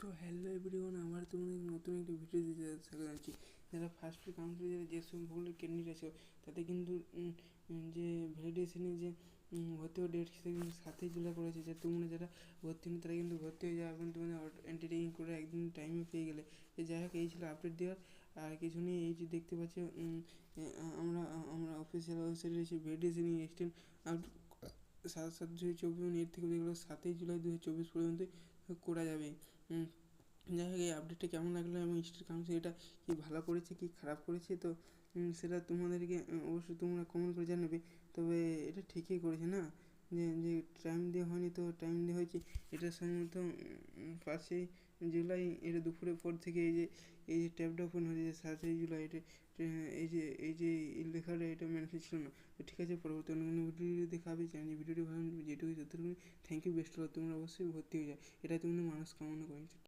So hello everyone, আবার তোমাদের নতুন একটা ভিডিও দিতে স্বাগত জানাচ্ছি। যারা ফার্স্ট ইয়ার কাউন্সিলে যেসব ভুল ক্যান্ডিডেট আছে তাতে কিন্তু যে ভ্যালিডেশনে যে ভর্তি হওয়ার ডেট সেটা কিন্তু 7 জুলাই করেছে। যে তোমরা যারা ভর্তি নেই তারা কিন্তু ভর্তি হয়ে যাবে এবং তোমাদের এন্টারটেইন করে একদিন টাইমে পেয়ে গেলে। যাই হোক, এই ছিল আপডেট দেওয়ার, আর কিছু নেই। এই যে দেখতে পাচ্ছ, আমরা আমরা অফিসিয়াল ওয়েবসাইটে রয়েছি ভ্যালিডেশন এক্সটেন্ড আউট 7/7/2024 এর থেকে যেগুলো 7 জুলাই 2024 পর্যন্ত করা যাবে। যাই হোক, এই আপডেটটা কেমন লাগলো এবং স্টেট কাউন্সিল এটা কি ভালো করেছে কি খারাপ করেছে, তো সেটা তোমাদেরকে অবশ্যই তোমরা কমেন্ট করে জানাবে। তবে এটা ঠিকই করেছে না, যে যে টাইম দেওয়া হয়নি, তো টাইম দেওয়া হয়েছে। এটা সম্ভবত 5 জুলাই এটা দুপুরের পর থেকে এই যে ট্যাবটা ওপেন হয়েছে 7 জুলাই। এটা এই যে লেখাটা এটা ম্যানেজ ছিল না। তো ঠিক আছে, পরবর্তী অন্য ভিডিও দেখা হবে। জানি ভিডিওটি ভালো, যেটুকু যতটুকু। Thank you, best of. তোমরা অবশ্যই ভর্তি হয়ে যাও, এটা তুমি মানুষ কামনা করেছো।